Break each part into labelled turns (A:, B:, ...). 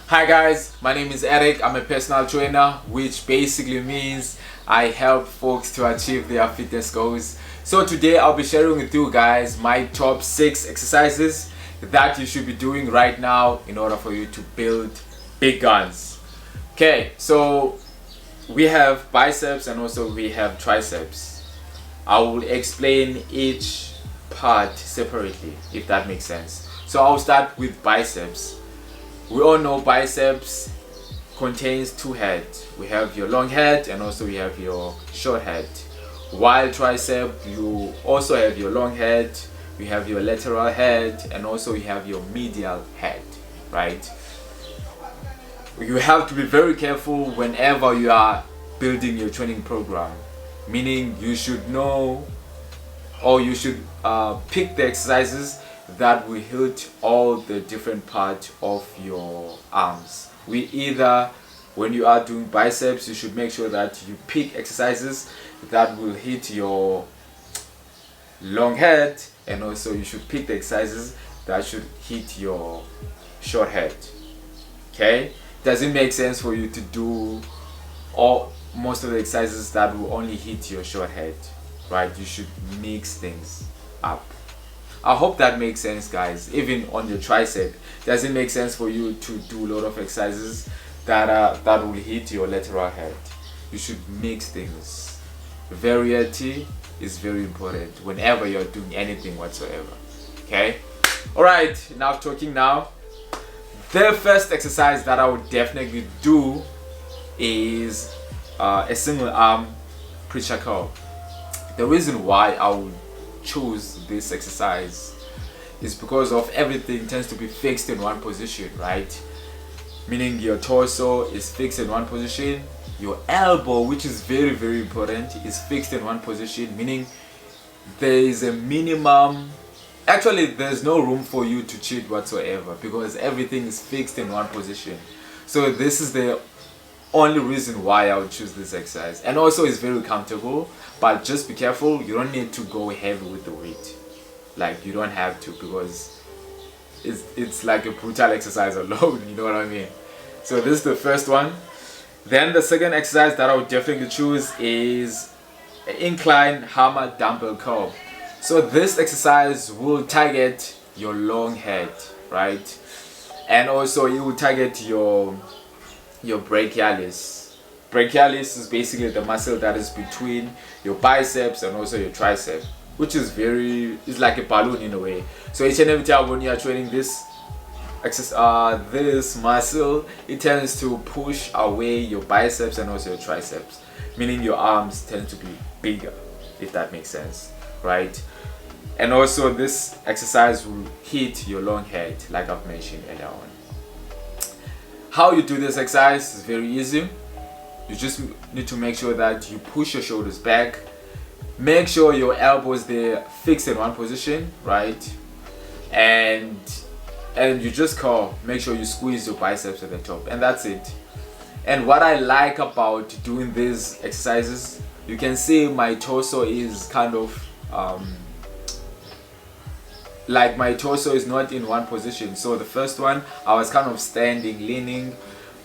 A: Hi guys, my name is Eric. I'm a personal trainer, which basically means I help folks to achieve their fitness goals. So today I'll be sharing with you guys my top 6 exercises that you should be doing right now in order for you to build big guns. Okay, so we have biceps and also we have triceps. I will explain each part separately if that makes sense. So I'll start with biceps. We all know biceps contains two heads. We have your long head and also we have your short head. While tricep, you also have your long head, you have your lateral head, and also you have your medial head, right? You have to be very careful whenever you are building your training program, meaning you should know or you should pick the exercises that will hit all the different parts of your arms. When you are doing biceps, you should make sure that you pick exercises that will hit your long head, and also you should pick the exercises that should hit your short head. Okay, does it make sense for you to do most of the exercises that will only hit your short head, right? You should mix things up. I hope that makes sense, guys. Even on your tricep, does it make sense for you to do a lot of exercises that will hit your lateral head? You should mix things. Variety is very important whenever you're doing anything whatsoever. Okay. All right. Now talking now. The first exercise that I would definitely do is a single arm preacher curl. The reason why I would choose this exercise is because of everything tends to be fixed in one position, right? Meaning your torso is fixed in one position, your elbow, which is very very important, is fixed in one position, meaning there is a minimum, actually there's no room for you to cheat whatsoever because everything is fixed in one position. So this is the only reason why I would choose this exercise, and also it's very comfortable, but just be careful, you don't need to go heavy with the weight. Like, you don't have to, because it's like a brutal exercise alone, you know what I mean? So this is the first one. Then the second exercise that I would definitely choose is an incline hammer dumbbell curl. So this exercise will target your long head, right? And also it will target your brachialis. Brachialis is basically the muscle that is between your biceps and also your tricep, which is it's like a balloon in a way. So each and every time when you are training this muscle, it tends to push away your biceps and also your triceps, meaning your arms tend to be bigger, if that makes sense, right? And also this exercise will hit your long head, like I've mentioned earlier on. How you do this exercise is very easy. You just need to make sure that you push your shoulders back. Make sure your elbows, they're fixed in one position, right? And you just curl. Make sure you squeeze your biceps at the top, and that's it. And what I like about doing these exercises, you can see my torso is kind of like my torso is not in one position. So the first one I was kind of standing, leaning,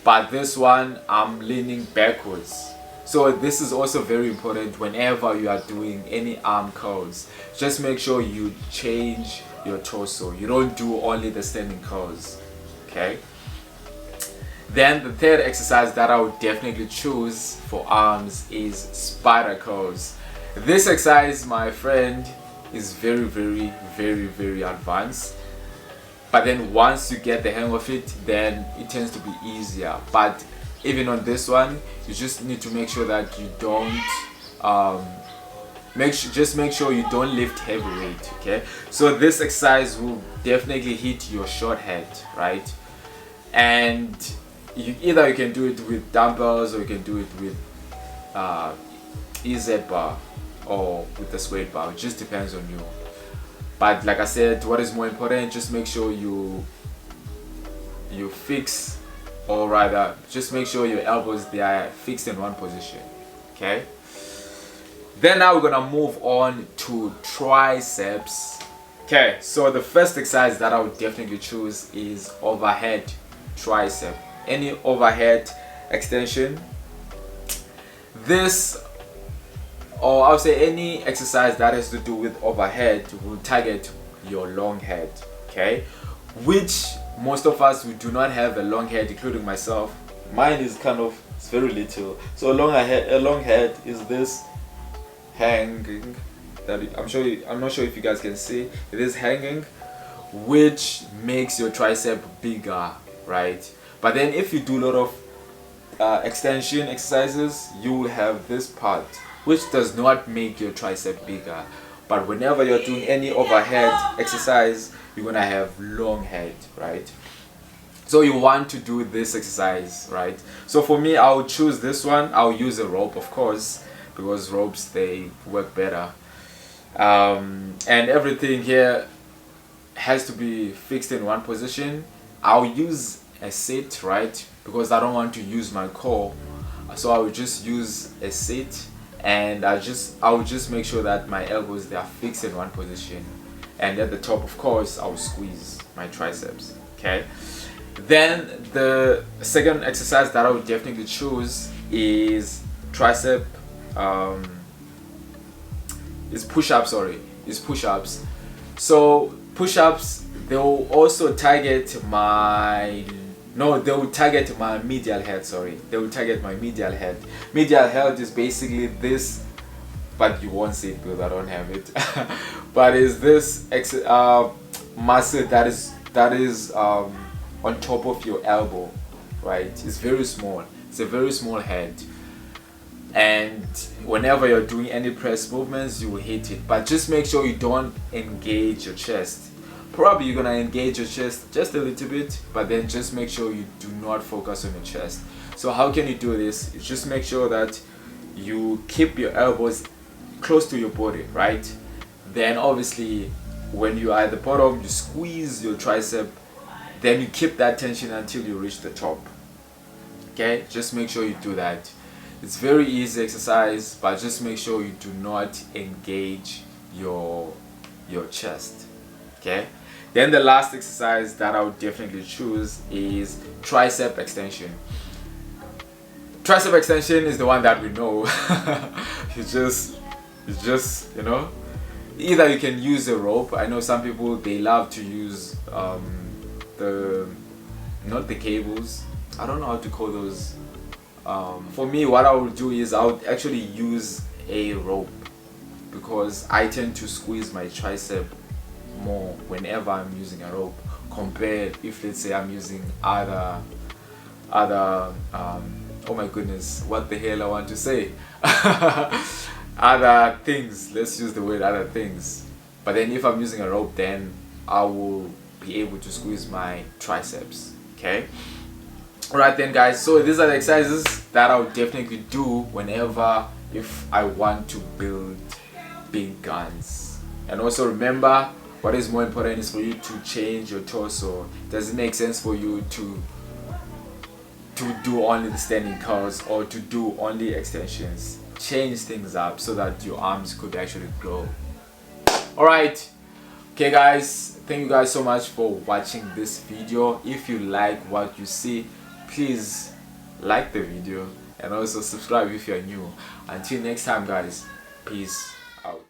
A: but this one I'm leaning backwards. So this is also very important whenever you are doing any arm curls. Just make sure you change your torso. You don't do only the standing curls, okay? Then the third exercise that I would definitely choose for arms is spider curls. This exercise, my friend, is very very very very advanced, but then once you get the hang of it, then it tends to be easier. But even on this one, you just need to make sure that you don't make sure you don't lift heavy weight, okay? So this exercise will definitely hit your short head, right? And you can do it with dumbbells, or you can do it with EZ bar or with the squat bar. It just depends on you. But like I said, what is more important, just make sure you fix, or rather just make sure your elbows, they are fixed in one position, okay? Then now we're gonna move on to triceps. Okay, so the first exercise that I would definitely choose is overhead tricep. any overhead extension, this, or I'll say any exercise that has to do with overhead, will target your long head, okay? Which most of us, we do not have a long head, including myself. Mine is kind of, it's very little. So a long head is this hanging, that I'm not sure if you guys can see. It is hanging, which makes your tricep bigger, right? But then if you do a lot of extension exercises, you will have this part, which does not make your tricep bigger. But whenever you're doing any overhead exercise, you're gonna have long head, right? So you want to do this exercise, right? So for me, I'll choose this one. I'll use a rope, of course, because ropes, they work better. And everything here has to be fixed in one position. I'll use a sit, right? Because I don't want to use my core, so I will just use a sit, and I will just make sure that my elbows, they are fixed in one position, and at the top, of course, I'll squeeze my triceps. Okay. Then the second exercise that I would definitely choose is tricep, is push-ups. Is push-ups. So push-ups, they will also target my they will target my medial head. They will target my medial head. Medial head is basically this, but you won't see it because I don't have it. But is this muscle that is on top of your elbow, right? It's very small. It's a very small head, and whenever you're doing any press movements, you will hit it. But just make sure you don't engage your chest. Probably you're gonna engage your chest just a little bit, but then just make sure you do not focus on your chest. So how can you do this? You just make sure that you keep your elbows close to your body, right? Then obviously when you are at the bottom, you squeeze your tricep, then you keep that tension until you reach the top. Okay, just make sure you do that. It's very easy exercise, but just make sure you do not engage your chest. Okay. Then the last exercise that I would definitely choose is tricep extension. Tricep extension is the one that we know. It's just either you can use a rope. I know some people, they love to use not the cables. I don't know how to call those. For me, what I would do is I would actually use a rope, because I tend to squeeze my tricep more whenever I'm using a rope, compared if, let's say, I'm using other oh my goodness, what the hell I want to say other things. Let's use the word other things. But then if I'm using a rope, then I will be able to squeeze my triceps. Okay. Alright then, guys, so these are the exercises that I would definitely do whenever, if I want to build big guns. And also remember, what is more important is for you to change your torso. Does it make sense for you to do only the standing curls or to do only extensions? Change things up so that your arms could actually grow. Alright, okay guys, thank you guys so much for watching this video. If you like what you see, please like the video and also subscribe if you're new. Until next time, guys, peace out.